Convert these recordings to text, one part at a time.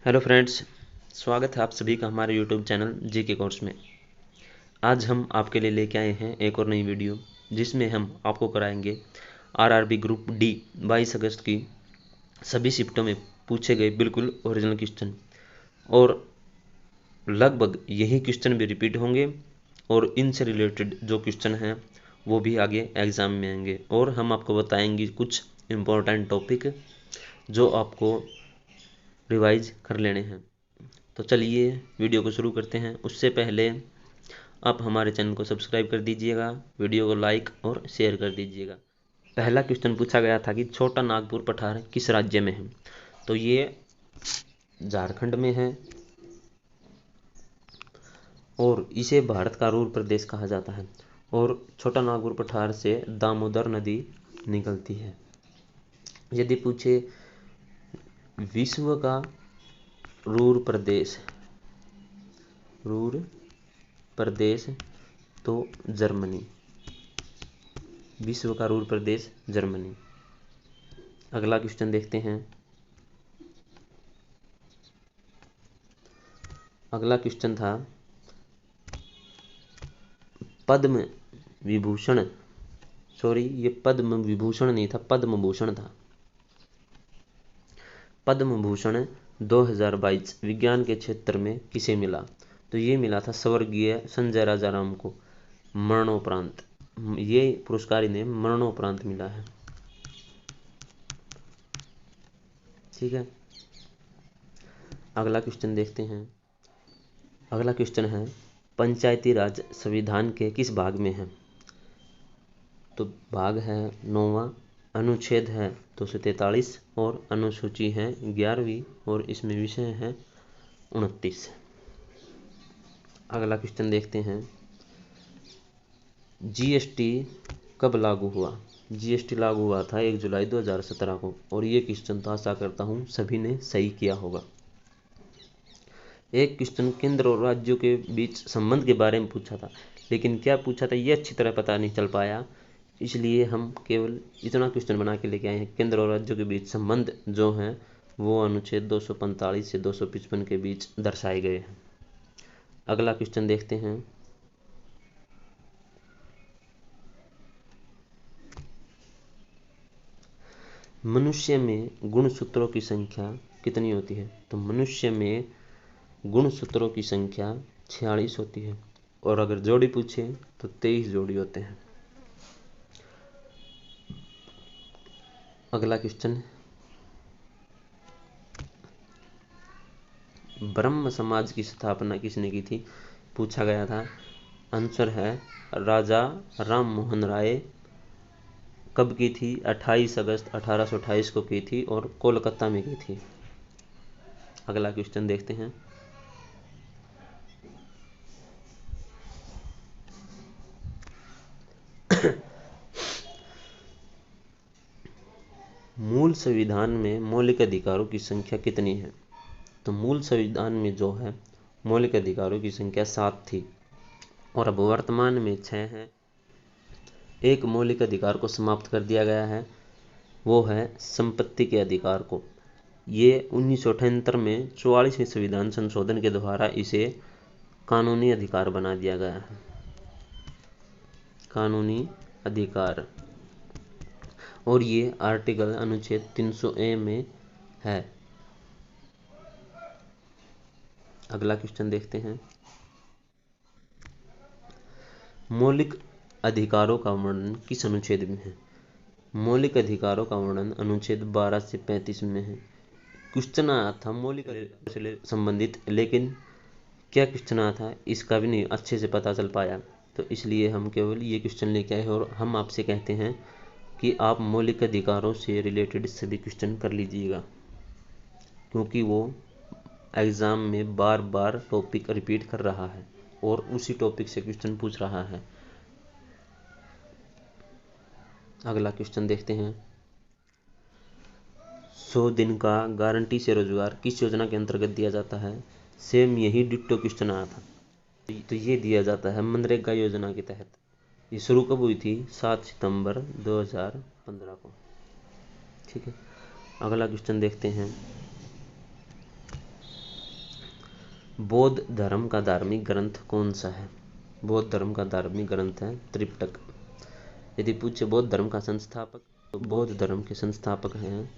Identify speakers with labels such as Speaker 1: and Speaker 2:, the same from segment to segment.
Speaker 1: Hello friends, स्वागत है आप सभी का हमारे यूट्यूब चैनल जीके कोर्स में। आज हम आपके लिए लेके आए हैं एक और नई वीडियो, जिसमें हम आपको कराएंगे आरआरबी ग्रुप डी 22 अगस्त की सभी शिफ्टों में पूछे गए बिल्कुल ओरिजिनल क्वेश्चन, और लगभग यही क्वेश्चन भी रिपीट होंगे और इनसे रिलेटेड जो क्वेश्चन हैं वो भी आगे एग्ज़ाम में आएंगे। और हम आपको बताएंगे कुछ इम्पोर्टेंट टॉपिक जो आपको रिवाइज कर लेने हैं। तो चलिए वीडियो को शुरू करते हैं। उससे पहले आप हमारे चैनल को सब्सक्राइब कर दीजिएगा, वीडियो को लाइक और शेयर कर दीजिएगा। पहला क्वेश्चन पूछा गया था कि छोटा नागपुर पठार किस राज्य में है। तो ये झारखंड में है और इसे भारत का रूर प्रदेश कहा जाता है। और छोटा नागपुर पठार से दामोदर नदी निकलती है। यदि पूछे विश्व का रूर प्रदेश तो जर्मनी, विश्व का रूर प्रदेश जर्मनी। अगला क्वेश्चन देखते हैं। अगला क्वेश्चन था पद्म विभूषण, सॉरी ये पद्म विभूषण नहीं था, पद्म भूषण था। पद्म भूषण 2022 विज्ञान के क्षेत्र में किसे मिला। तो ये मिला था स्वर्गीय संजय राजाराम को मरणोपरांत। ये पुरस्कार इन्हें मरणोपरांत मिला है। ठीक है, अगला क्वेश्चन देखते हैं। अगला क्वेश्चन है पंचायती राज संविधान के किस भाग में है। तो भाग है 9वां, अनुच्छेद है 243 और अनुसूची है 11वीं और इसमें विषय है 29। अगला क्वेश्चन देखते हैं जीएसटी कब लागू हुआ। जीएसटी लागू हुआ था 1 जुलाई 2017 को। और ये क्वेश्चन तो आशा करता हूँ सभी ने सही किया होगा। एक क्वेश्चन केंद्र और राज्यों के बीच संबंध के बारे में पूछा था, लेकिन क्या पूछा था ये अच्छी तरह पता नहीं चल पाया, इसलिए हम केवल इतना क्वेश्चन बना के लेके आए हैं। केंद्र और राज्यों के बीच संबंध जो हैं वो अनुच्छेद 245 से 255 के बीच दर्शाए गए हैं। अगला क्वेश्चन देखते हैं। मनुष्य में गुणसूत्रों की संख्या कितनी होती है। तो मनुष्य में गुणसूत्रों की संख्या 46 होती है, और अगर जोड़ी पूछे तो 23 जोड़ी होते हैं। अगला क्वेश्चन, ब्रह्म समाज की स्थापना किसने की थी, पूछा गया था। आंसर है राजा राम मोहन राय। कब की थी, 28 अगस्त 1828 को की थी और कोलकाता में की थी। अगला क्वेश्चन देखते हैं। मूल संविधान में मौलिक अधिकारों की संख्या कितनी है। तो मूल संविधान में जो है मौलिक अधिकारों की संख्या 7 थी और अब वर्तमान में 6 है। एक मौलिक अधिकार को समाप्त कर दिया गया है, वो है संपत्ति के अधिकार को। ये 1978 में 44वें संविधान संशोधन के द्वारा इसे कानूनी अधिकार बना दिया गया है। कानूनी अधिकार, और ये आर्टिकल अनुच्छेद 300A में है। अगला क्वेश्चन देखते हैं। मौलिक अधिकारों का वर्णन किस अनुच्छेद में है। मौलिक अधिकारों का वर्णन अनुच्छेद 12 से 35 में है। क्वेश्चन आया था मौलिक अधिकारों से संबंधित, लेकिन क्या क्वेश्चन आया था इसका भी नहीं अच्छे से पता चल पाया, तो इसलिए हम केवल ये क्वेश्चन लेके आए हैं। और हम आपसे कहते हैं कि आप मौलिक अधिकारों से रिलेटेड सभी क्वेश्चन कर लीजिएगा, क्योंकि वो एग्ज़ाम में बार बार टॉपिक रिपीट कर रहा है और उसी टॉपिक से क्वेश्चन पूछ रहा है। अगला क्वेश्चन देखते हैं। 100 दिन का गारंटी से रोजगार किस योजना के अंतर्गत दिया जाता है। सेम यही डिट्टो क्वेश्चन आया था। तो ये दिया जाता है मनरेगा योजना के तहत। ये शुरू कब हुई थी, 7 सितंबर 2015 को। ठीक है, अगला क्वेश्चन देखते हैं। बौद्ध धर्म का धार्मिक ग्रंथ कौन सा है? बौद्ध धर्म का धार्मिक ग्रंथ है त्रिपिटक। यदि पूछे बौद्ध धर्म का संस्थापक, तो बौद्ध धर्म के संस्थापक हैं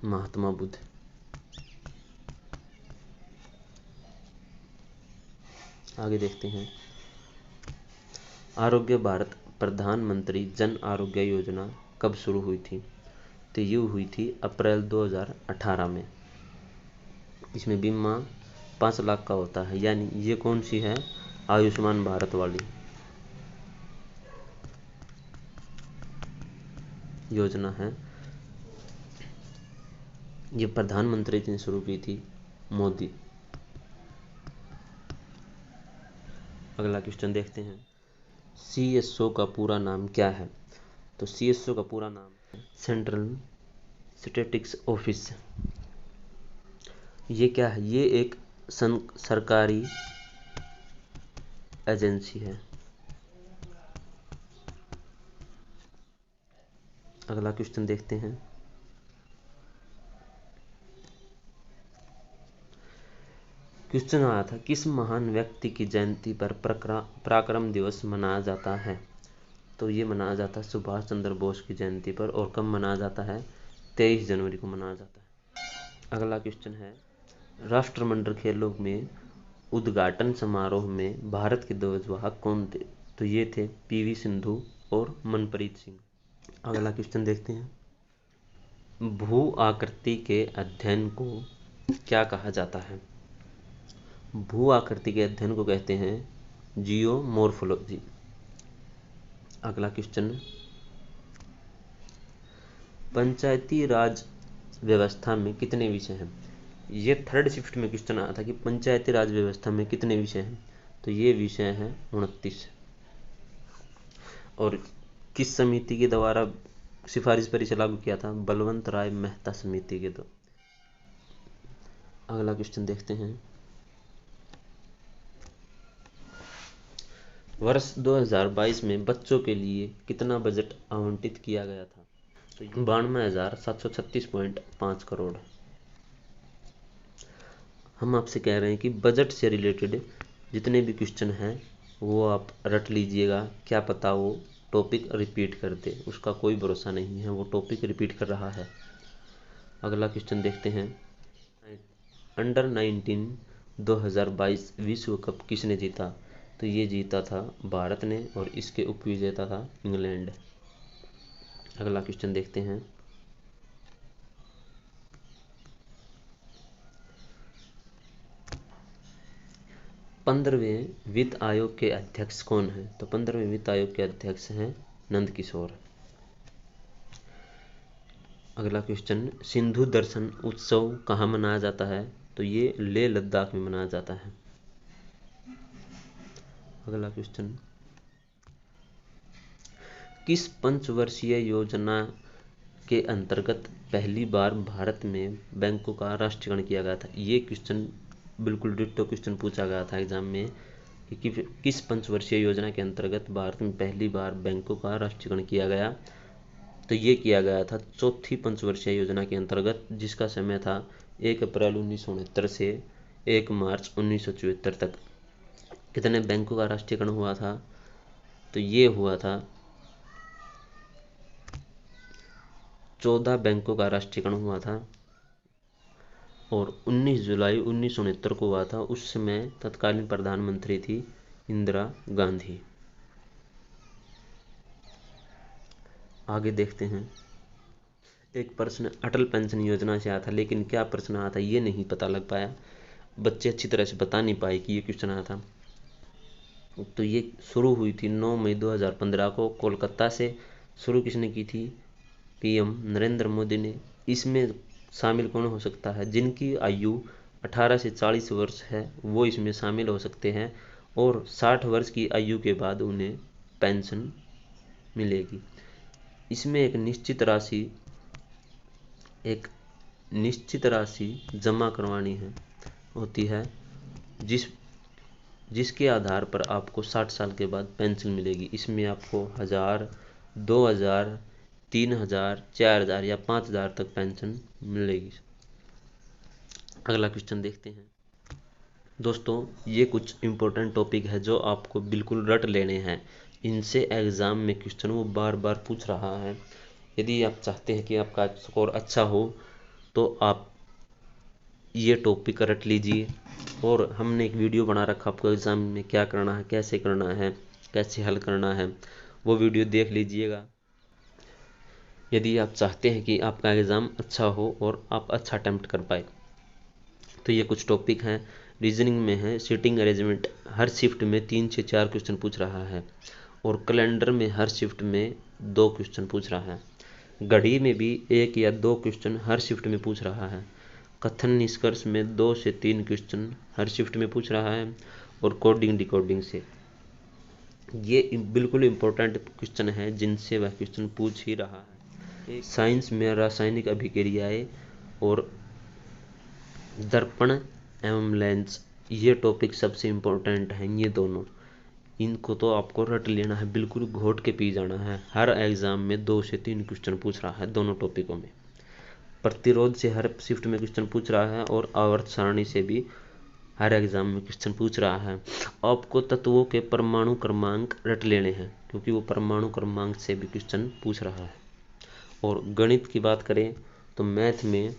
Speaker 1: महात्मा बुद्ध। आगे देखते हैं। आरोग्य भारत प्रधानमंत्री जन आरोग्य योजना कब शुरू हुई थी? तो ये हुई थी अप्रैल 2018 में। इसमें बीमा 5 लाख का होता है, यानी ये कौन सी है? आयुष्मान भारत वाली योजना है। ये प्रधानमंत्री ने शुरू की थी, मोदी। अगला क्वेश्चन देखते हैं। CSO का पूरा नाम क्या है? तो CSO का पूरा नाम है सेंट्रल स्टैटिस्टिक्स ऑफिस। ये क्या है? ये एक सरकारी एजेंसी है। अगला क्वेश्चन देखते हैं। क्वेश्चन आया था, किस महान व्यक्ति की जयंती पर पराक्रम दिवस मनाया जाता है? तो ये मनाया जाता है सुभाष चंद्र बोस की जयंती पर। और कब मनाया जाता है? 23 जनवरी को मनाया जाता है। अगला क्वेश्चन है, राष्ट्रमंडल खेलों में उद्घाटन समारोह में भारत के ध्वजवाहक कौन थे? तो ये थे PV सिंधु और मनप्रीत सिंह। अगला क्वेश्चन देखते हैं। भू आकृति के अध्ययन को क्या कहा जाता है? भू आकृति के अध्ययन को कहते हैं जियोमॉर्फोलॉजी। अगला क्वेश्चन, पंचायती राज व्यवस्था में कितने विषय हैं? ये 3rd शिफ्ट में क्वेश्चन आया था कि पंचायती राज व्यवस्था में कितने विषय हैं? तो ये विषय हैं 29। और किस समिति के द्वारा सिफारिश पर इसे लागू किया था? बलवंत राय मेहता समिति के द्वारा। अगला क्वेश्चन देखते हैं। वर्ष 2022 में बच्चों के लिए कितना बजट आवंटित किया गया था? तो 92,736.5 करोड़। हम आपसे कह रहे हैं कि बजट से रिलेटेड जितने भी क्वेश्चन हैं वो आप रट लीजिएगा। क्या पता वो टॉपिक रिपीट कर दे, उसका कोई भरोसा नहीं है, वो टॉपिक रिपीट कर रहा है। अगला क्वेश्चन देखते हैं। अंडर 19 2022 विश्व कप किसने जीता? तो ये जीता था भारत ने और इसके उपविजेता था इंग्लैंड। अगला क्वेश्चन देखते हैं। 15वें वित्त आयोग के अध्यक्ष कौन है? तो 15वें वित्त आयोग के अध्यक्ष हैं नंद किशोर। अगला क्वेश्चन, सिंधु दर्शन उत्सव कहाँ मनाया जाता है? तो ये लेह लद्दाख में मनाया जाता है। अगला क्वेश्चन, किस पंचवर्षीय योजना के अंतर्गत पहली बार भारत में बैंकों का राष्ट्रीयकरण किया गया था? ये क्वेश्चन बिल्कुल डिट्टो क्वेश्चन पूछा गया था एग्जाम में कि किस पंचवर्षीय योजना के अंतर्गत भारत में पहली बार बैंकों का राष्ट्रीयकरण किया गया? तो ये किया गया था चौथी पंचवर्षीय योजना के अंतर्गत, जिसका समय था 1 अप्रैल 1969 से 1 मार्च 1974 तक। कितने बैंकों का राष्ट्रीयकरण हुआ था? तो ये हुआ था 14 बैंकों का राष्ट्रीयकरण हुआ था और 19 जुलाई 1969 को हुआ था। उस समय तत्कालीन प्रधानमंत्री थी इंदिरा गांधी। आगे देखते हैं। एक प्रश्न अटल पेंशन योजना से आया था, लेकिन क्या प्रश्न आया था ये नहीं पता लग पाया, बच्चे अच्छी तरह से बता नहीं पाए कि ये क्वेश्चन आया था। तो ये शुरू हुई थी 9 मई 2015 को कोलकाता से। शुरू किसने की थी? PM नरेंद्र मोदी ने। इसमें शामिल कौन हो सकता है? जिनकी आयु 18 से 40 वर्ष है वो इसमें शामिल हो सकते हैं और 60 वर्ष की आयु के बाद उन्हें पेंशन मिलेगी। इसमें एक निश्चित राशि जमा करवानी होती है जिसके आधार पर आपको 60 साल के बाद पेंशन मिलेगी। इसमें आपको 1000, 2000, 3000, 4000 या 5000 तक पेंशन मिलेगी। अगला क्वेश्चन देखते हैं। दोस्तों ये कुछ इम्पोर्टेंट टॉपिक है जो आपको बिल्कुल रट लेने हैं। इनसे एग्ज़ाम में क्वेश्चन वो बार बार पूछ रहा है। यदि आप चाहते हैं कि आपका स्कोर अच्छा हो तो आप ये टॉपिक रट लीजिए। और हमने एक वीडियो बना रखा आपको एग्ज़ाम में क्या करना है, कैसे करना है, कैसे हल करना है, वो वीडियो देख लीजिएगा यदि आप चाहते हैं कि आपका एग्ज़ाम अच्छा हो और आप अच्छा अटेम्प्ट कर पाए। तो ये कुछ टॉपिक हैं। रीजनिंग में है सीटिंग अरेंजमेंट, हर शिफ्ट में 3 से 4 क्वेश्चन पूछ रहा है। और कैलेंडर में हर शिफ्ट में 2 क्वेश्चन पूछ रहा है। घड़ी में भी 1 या 2 क्वेश्चन हर शिफ्ट में पूछ रहा है। कथन निष्कर्ष में 2 से 3 क्वेश्चन हर शिफ्ट में पूछ रहा है। और कोडिंग डिकोडिंग से ये बिल्कुल इम्पोर्टेंट क्वेश्चन है जिनसे वह क्वेश्चन पूछ ही रहा है। साइंस में रासायनिक अभिक्रियाएं और दर्पण एवं लेंस, ये टॉपिक सबसे इम्पोर्टेंट हैं। ये दोनों, इनको तो आपको रट लेना है, बिल्कुल घोट के पी जाना है। हर एग्जाम में 2 से 3 क्वेश्चन पूछ रहा है दोनों टॉपिकों में। प्रतिरोध से हर शिफ्ट में क्वेश्चन पूछ रहा है और आवर्त सारणी से भी हर एग्जाम में क्वेश्चन पूछ रहा है। आपको तत्वों के परमाणु क्रमांक रट लेने हैं क्योंकि वो परमाणु क्रमांक से भी क्वेश्चन पूछ रहा है। और गणित की बात करें तो मैथ में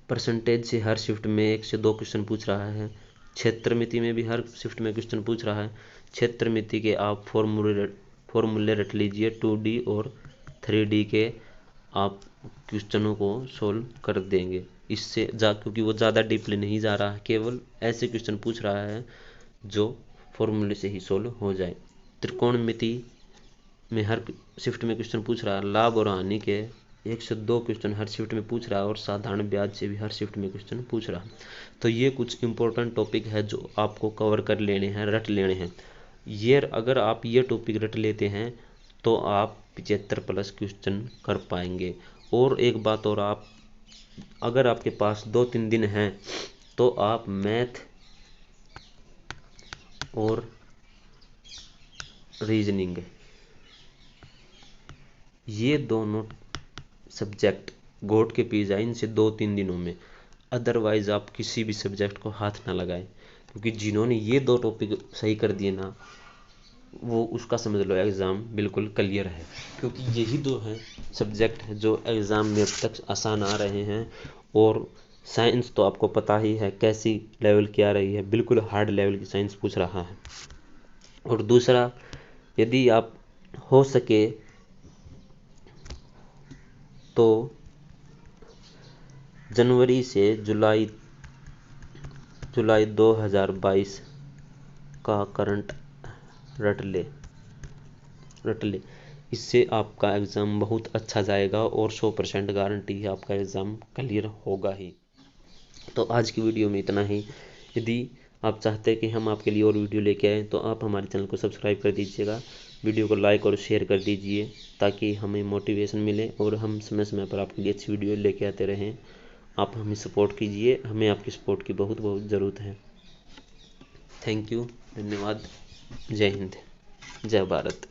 Speaker 1: परसेंटेज से हर शिफ्ट में 1 से 2 क्वेश्चन पूछ रहा है। क्षेत्रमिति में भी हर शिफ्ट में क्वेश्चन पूछ रहा है। क्षेत्रमिति के आप फॉर्मूले रट लीजिए। 2D और 3D के आप क्वेश्चनों को सोल्व कर देंगे इससे क्योंकि वो ज़्यादा डीपली नहीं जा रहा है, केवल ऐसे क्वेश्चन पूछ रहा है जो फॉर्मूले से ही सोल्व हो जाए। त्रिकोणमिति में हर शिफ्ट में क्वेश्चन पूछ रहा है। लाभ और हानि के 1 से 2 क्वेश्चन हर शिफ्ट में पूछ रहा है और साधारण ब्याज से भी हर शिफ्ट में क्वेश्चन पूछ रहा है। तो ये कुछ इंपॉर्टेंट टॉपिक है जो आपको कवर कर लेने हैं, रट लेने हैं। ये अगर आप ये टॉपिक रट लेते हैं तो आप 75+ क्वेश्चन कर पाएंगे। और एक बात और, आप अगर आपके पास 2-3 दिन हैं तो आप मैथ और रीजनिंग ये दोनों सब्जेक्ट घोट के पी जाए इनसे 2-3 दिनों में। अदरवाइज आप किसी भी सब्जेक्ट को हाथ ना लगाएं क्योंकि जिन्होंने ये 2 टॉपिक सही कर दिए ना, वो उसका समझ लो एग्ज़ाम बिल्कुल क्लियर है। क्योंकि यही 2 हैं सब्जेक्ट हैं जो एग्ज़ाम में अब तक आसान आ रहे हैं। और साइंस तो आपको पता ही है कैसी लेवल की आ रही है, बिल्कुल हार्ड लेवल की साइंस पूछ रहा है। और दूसरा, यदि आप हो सके तो जनवरी से जुलाई 2022 का करंट रट ले। इससे आपका एग्ज़ाम बहुत अच्छा जाएगा और 100% गारंटी है आपका एग्ज़ाम क्लियर होगा ही। तो आज की वीडियो में इतना ही। यदि आप चाहते हैं कि हम आपके लिए और वीडियो लेके आएँ तो आप हमारे चैनल को सब्सक्राइब कर दीजिएगा, वीडियो को लाइक और शेयर कर दीजिए ताकि हमें मोटिवेशन मिले और हम समय समय पर आपके लिए अच्छी वीडियो लेके आते रहें। आप हमें सपोर्ट कीजिए, हमें आपकी सपोर्ट की बहुत बहुत ज़रूरत है। थैंक यू, धन्यवाद। जय हिंद, जय भारत।